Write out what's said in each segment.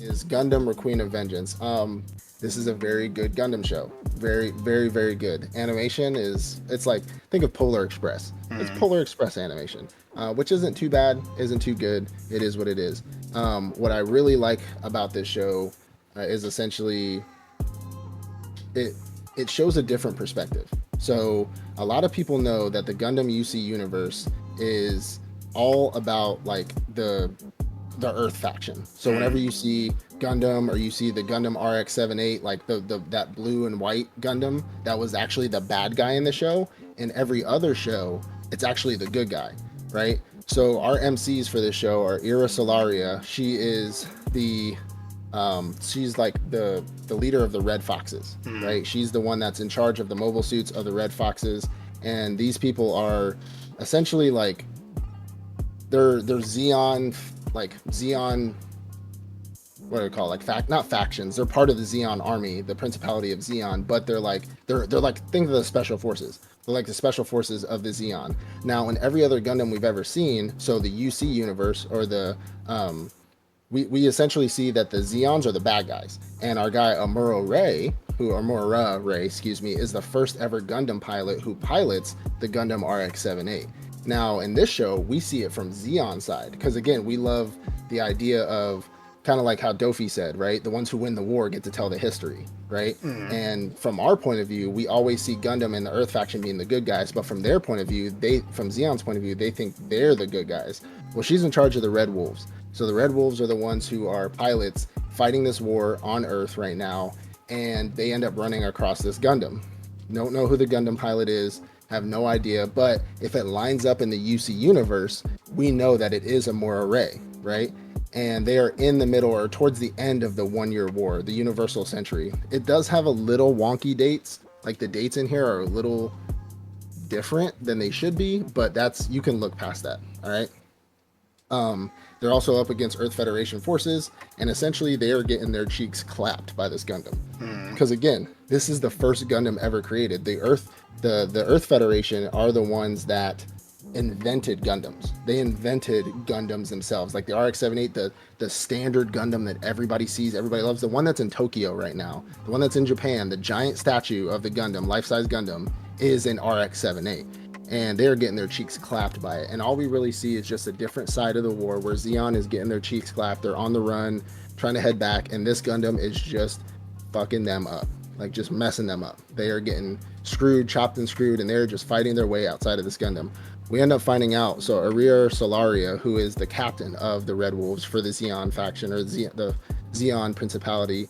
is Gundam Requiem of Vengeance. This is a very good Gundam show. Very, very, very good. Animation is, it's like, think of Polar Express. It's Mm. Polar Express animation, which isn't too bad, isn't too good. It is what it is. What I really like about this show is essentially it it shows a different perspective. So a lot of people know that the Gundam UC universe is all about like the Earth faction. So whenever Mm. you see Gundam or you see the Gundam RX-78, like the that blue and white Gundam, that was actually the bad guy in the show. In every other show, it's actually the good guy, right? So our MCs for this show are Ira Solaria. She is she's like the leader of the Red Foxes, Mm. right? She's the one that's in charge of the mobile suits of the Red Foxes, and these people are essentially like they're Xeon, like Xeon, what do they call it? Like not factions. They're part of the Xeon army, the Principality of Xeon, but they're like think of the special forces. They're like the special forces of the Xeon. Now, in every other Gundam we've ever seen, so the UC universe or the we essentially see that the Zeons are the bad guys, and our guy Amuro Ray, excuse me, is the first ever Gundam pilot who pilots the Gundam RX-78. Now, in this show, we see it from Zeon side because again, we love the idea of kind of like how Dofi said, right? The ones who win the war get to tell the history, right? Mm. And from our point of view, we always see Gundam and the Earth faction being the good guys, but from their point of view, from Zeon's point of view, they think they're the good guys. Well, she's in charge of the Red Wolves. So the Red Wolves are the ones who are pilots fighting this war on Earth right now, and they end up running across this Gundam. Don't know who the Gundam pilot is, have no idea, but if it lines up in the UC universe, we know that it is a Mora Ray, right? And they are in the middle or towards the end of the 1 year war, the Universal Century. It does have a little wonky dates, like the dates in here are a little different than they should be, but that's you can look past that. All right. They're also up against Earth Federation forces, and essentially they are getting their cheeks clapped by this Gundam. Mm. Because again, this is the first Gundam ever created. The Earth Federation are the ones that invented Gundams. They invented Gundams themselves, like the RX-78, the standard Gundam that everybody sees, everybody loves, the one that's in Tokyo right now, the one that's in Japan, the giant statue of the Gundam, life-size Gundam, is an RX-78, and they're getting their cheeks clapped by it. And all we really see is just a different side of the war where Zeon is getting their cheeks clapped. They're on the run, trying to head back, and this Gundam is just fucking them up, like just messing them up. They are getting screwed, chopped and screwed, and they're just fighting their way outside of this Gundam. We end up finding out. So Arir Solaria, who is the captain of the Red Wolves for the Zeon faction or the Zeon Principality,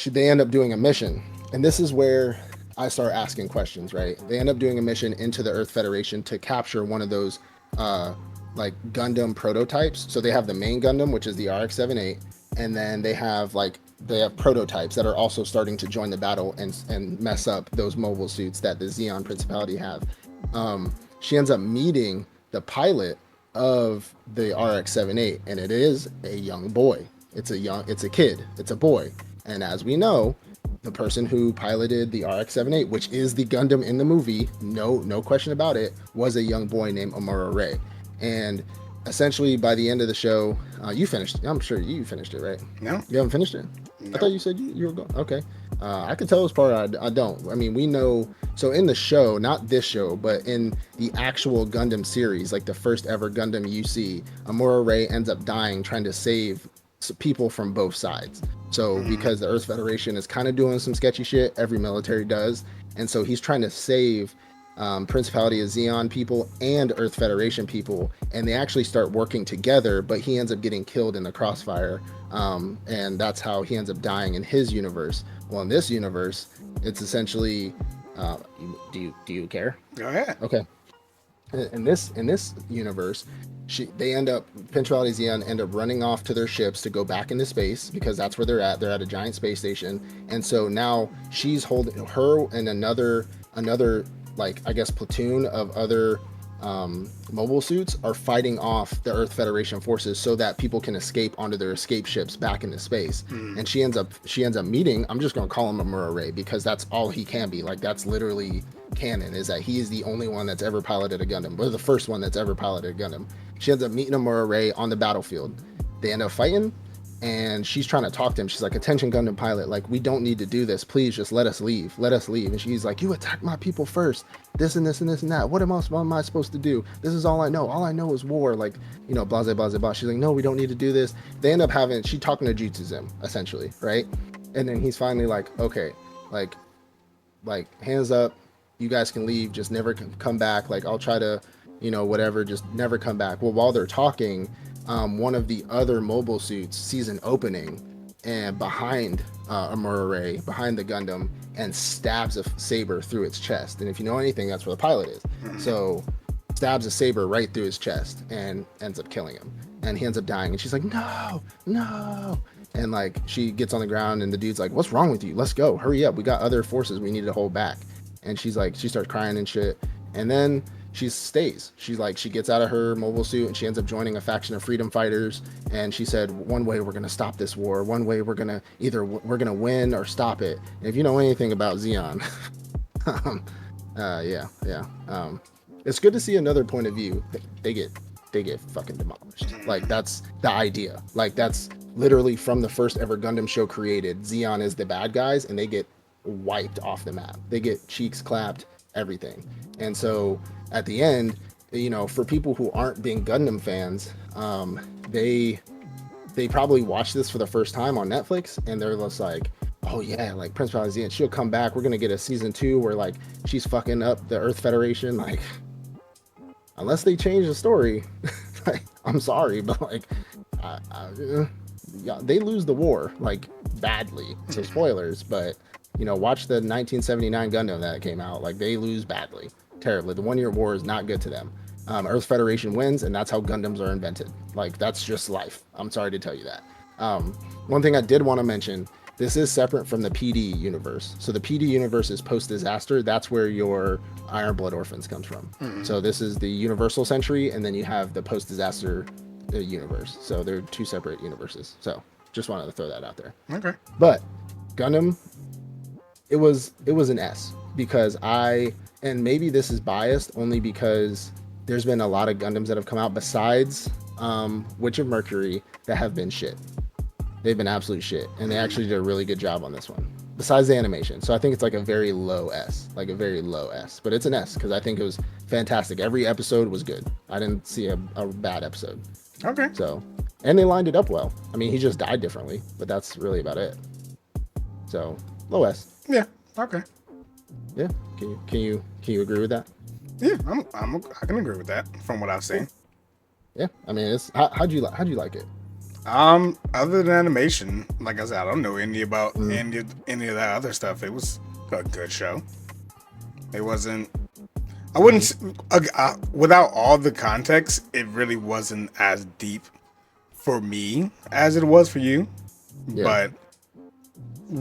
they end up doing a mission, and this is where I start asking questions. Right? They end up doing a mission into the Earth Federation to capture one of those like Gundam prototypes. So they have the main Gundam, which is the RX-78, and then they have prototypes that are also starting to join the battle and mess up those mobile suits that the Zeon Principality have. She ends up meeting the pilot of the RX-78, and it is a young boy. It's a kid. It's a boy. And as we know, the person who piloted the RX-78, which is the Gundam in the movie, no question about it, was a young boy named Amuro Ray. And essentially, by the end of the show, you finished. I'm sure you finished it, right? No. You haven't finished it. I thought No. you said you were going. Okay. I could tell this part. I don't. I mean, we know. So in the show, not this show, but in the actual Gundam series, like the first ever Gundam UC, Amuro Ray ends up dying trying to save people from both sides. So Mm. because the Earth Federation is kind of doing some sketchy shit, every military does, and so he's trying to save Principality of Xeon people and Earth Federation people, and they actually start working together. But he ends up getting killed in the crossfire, and that's how he ends up dying in his universe. Well, in this universe, it's essentially. Do you care? Go ahead. Okay. In this universe, they end up Principality Xeon end up running off to their ships to go back into space because that's where they're at. They're at a giant space station, and so now she's holding her and another like I guess platoon of other mobile suits are fighting off the Earth Federation forces so that people can escape onto their escape ships back into space. Mm. And she ends up meeting. I'm just gonna call him a Murray because that's all he can be. Like that's literally canon is that he is the only one that's ever piloted a Gundam, or the first one that's ever piloted a Gundam. She ends up meeting a Murray on the battlefield. They end up fighting, and she's trying to talk to him. She's like, attention Gundam pilot, like, we don't need to do this, please just let us leave, and she's like, you attacked my people first, this and this and this and that, what am I supposed to do, this is all I know is war, like, you know, blah blah blah blah. She's like, no, we don't need to do this. They end up having, she talking to Jutsu's him essentially, right? And then he's finally like, okay, like hands up, you guys can leave, just never come back, like, I'll try to, you know, whatever, just never come back. Well, while they're talking, one of the other mobile suits sees an opening and behind a Murray, behind the Gundam, and stabs a saber through its chest. And if you know anything, that's where the pilot is. So stabs a saber right through his chest and ends up killing him. And he ends up dying. And she's like, no. And like, she gets on the ground and the dude's like, what's wrong with you? Let's go. Hurry up. We got other forces we need to hold back. And she's like, she starts crying and shit. And then she stays. She's like, she gets out of her mobile suit and she ends up joining a faction of freedom fighters. And she said, one way we're going to stop this war. One way we're going to we're going to win or stop it. And if you know anything about Zeon, it's good to see another point of view. They get fucking demolished. Like, that's the idea. Like, that's literally from the first ever Gundam show created. Zeon is the bad guys and they get wiped off the map. They get cheeks clapped, everything. And so at the end, you know, for people who aren't being Gundam fans, they probably watch this for the first time on Netflix and they're just like, oh yeah, like Prince Valiant, she'll come back, we're gonna get a season 2 where like she's fucking up the Earth Federation. Like, unless they change the story, like, I'm sorry, but like yeah, they lose the war like badly. So spoilers, but you know, watch the 1979 Gundam that came out. Like, they lose badly, terribly. The 1 year war is not good to them. Earth Federation wins, and that's how Gundams are invented. Like, that's just life. I'm sorry to tell you that. One thing I did want to mention, this is separate from the PD universe. So the PD universe is post-disaster. That's where your Iron Blood Orphans comes from. So this is the Universal Century, and then you have the post-disaster universe. So they're two separate universes. So just wanted to throw that out there. Okay. But Gundam, it was an S, because and maybe this is biased only because there's been a lot of Gundams that have come out besides Witch of Mercury that have been shit. They've been absolute shit, and they actually did a really good job on this one, besides the animation. So I think it's like a very low S, but it's an S because I think it was fantastic. Every episode was good. I didn't see a bad episode. Okay. So, and they lined it up well. I mean, he just died differently, but that's really about it. So, low S. Yeah. Okay. Yeah. Can you agree with that? Yeah, I can agree with that from what I've seen. Yeah. I mean, it's how'd you like it? Other than animation, like I said, I don't know any about any of that other stuff. It was a good show. It wasn't. I wouldn't. Without all the context, it really wasn't as deep for me as it was for you. Yeah. But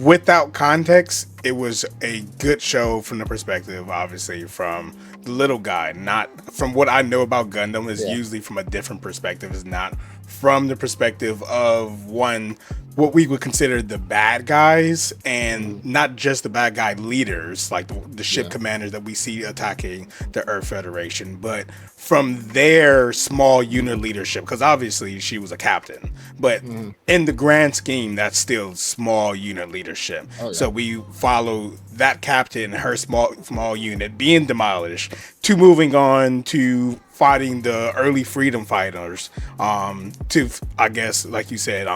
without context, it was a good show from the perspective, obviously, from the little guy. Not from what I know about Gundam is usually from a different perspective. It's not from the perspective of what we would consider the bad guys, and not just the bad guy leaders, like the ship commanders that we see attacking the Earth Federation, but from their small unit leadership, because obviously she was a captain, but in the grand scheme, that's still small unit leadership. So we follow that captain, her small unit being demolished, to moving on to fighting the early freedom fighters, to, I guess, like you said,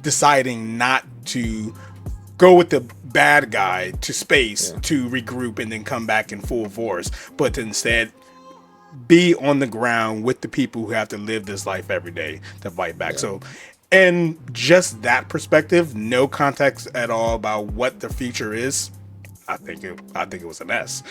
deciding not to go with the bad guy to space to regroup and then come back in full force, but to instead be on the ground with the people who have to live this life every day to fight back. So, and just that perspective, no context at all about what the future is, I think it was an S.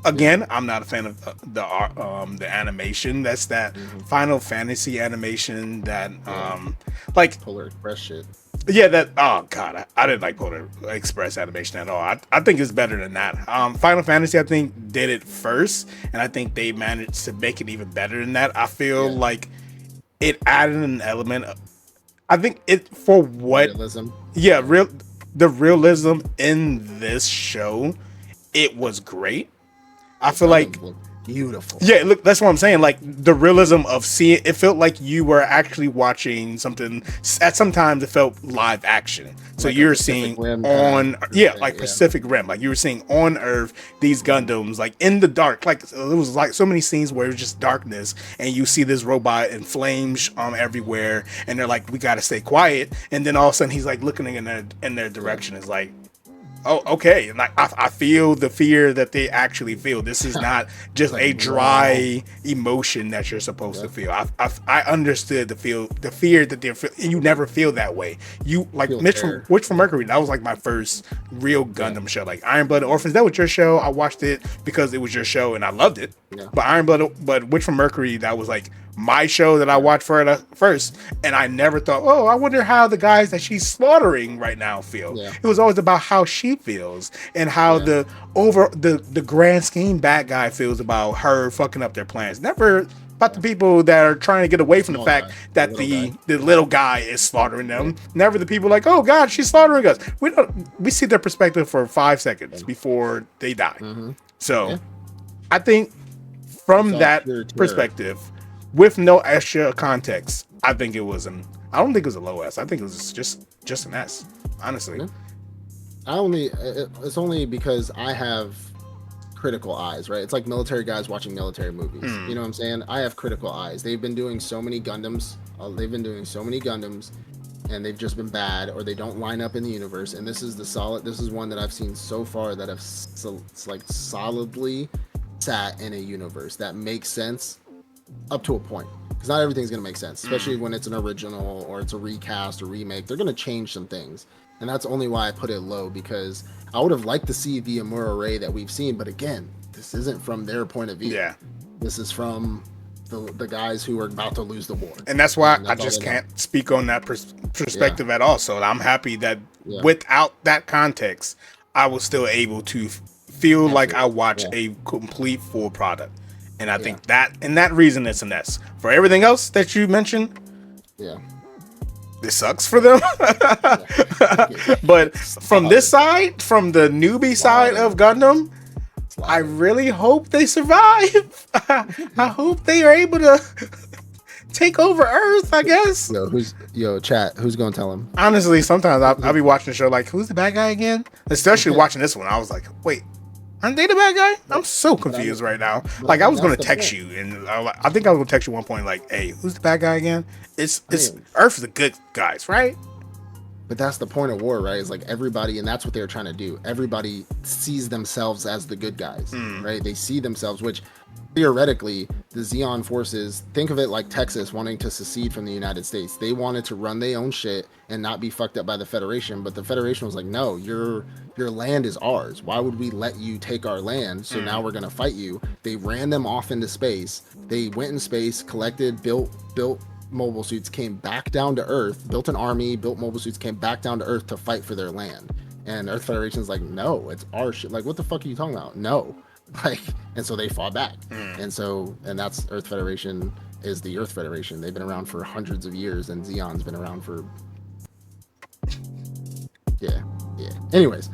Again, I'm not a fan of the animation. That's that Final Fantasy animation that like Polar Express shit. Yeah, that. Oh god, I didn't like Polar Express animation at all. I think it's better than that. Final Fantasy, I think, did it first, and I think they managed to make it even better than that. I feel like it added an element of, I think it for what realism. Yeah, the realism in this show, it was great. I feel like beautiful. Yeah, look, that's what I'm saying. Like the realism of seeing it felt like you were actually watching something. At sometimes it felt live action. So Like a you're Pacific seeing Rim on, kind of yeah, thing, like yeah. Pacific Rim. Like you were seeing on Earth these Gundams, like in the dark. Like it was like so many scenes where it was just darkness, and you see this robot and flames everywhere, and they're like, "We gotta stay quiet." And then all of a sudden, he's like looking in their direction. It's like, oh, okay. And I feel the fear that they actually feel. This is not just Like a raw. dry emotion that you're supposed Yeah. to feel. I understood the fear that they're feeling. And you never feel that way. You like Feel Mitch terror. from Mercury. That was like my first real Yeah. Gundam show. Like Iron Blooded Orphans. That was your show. I watched it because it was your show and I loved it. Yeah. But Witch from Mercury, that was like my show that I watched for the first, and I never thought, oh, I wonder how the guys that she's slaughtering right now feel. Yeah. It was always about how she feels and how Yeah. the grand scheme bad guy feels about her fucking up their plans. Never about the people that are trying to get away from the Small fact guy. that The little guy. the little guy is slaughtering them. Never the people like, oh God, she's slaughtering us. We see their perspective for 5 seconds before they die. So Yeah. I think from It's all that pure terror. perspective, with no extra context, I think it was I don't think it was a low S. I think it was just an S. Honestly. Yeah. It's only because I have critical eyes, right? It's like military guys watching military movies. You know what I'm saying? I have critical eyes. They've been doing so many Gundams. And they've just been bad, or they don't line up in the universe. And this is one that I've seen so far that have like solidly sat in a universe that makes sense up to a point. Because not everything's going to make sense, especially when it's an original or it's a recast or remake. They're going to change some things. And that's only why I put it low, because I would have liked to see the Amuro Ray that we've seen. But again, this isn't from their point of view. Yeah. This is from the guys who are about to lose the war. And that's why And I that's all just they know. can't speak on that perspective at all. So I'm happy that Yeah. without that context, I was still able to feel like I Absolutely. watched Yeah. a complete full product. And I think that reason it's an S. For everything else that you mentioned, Yeah. this sucks for them. But from this side, from the newbie side of Gundam, I really hope they survive. I hope they are able to take over Earth, I guess. Chat, who's gonna tell him? Honestly, sometimes I'll be watching the show like, who's the bad guy again? Especially watching this one, I was like, wait, aren't they the bad guy? I'm so confused right now. Like, I was going to text you, and I think I was going to text you at one point, like, hey, who's the bad guy again? It's Earth is the good guys, right? But that's the point of war, right? It's like everybody, and that's what they're trying to do. Everybody sees themselves as the good guys, right? They see themselves, which theoretically, the Zeon forces, think of it like Texas wanting to secede from the United States. They wanted to run their own shit and not be fucked up by the Federation, but the Federation was like, no, your land is ours. Why would we let you take our land? So now we're gonna fight you. They ran them off into space. They went in space, collected, built mobile suits, came back down to Earth, built an army, built mobile suits, came back down to Earth to fight for their land. And Earth Federation's like, no, it's our shit. Like, what the fuck are you talking about? No. Like, and so they fought back. And that's Earth Federation is the Earth Federation. They've been around for hundreds of years, and Zeon's been around for yeah. Anyways,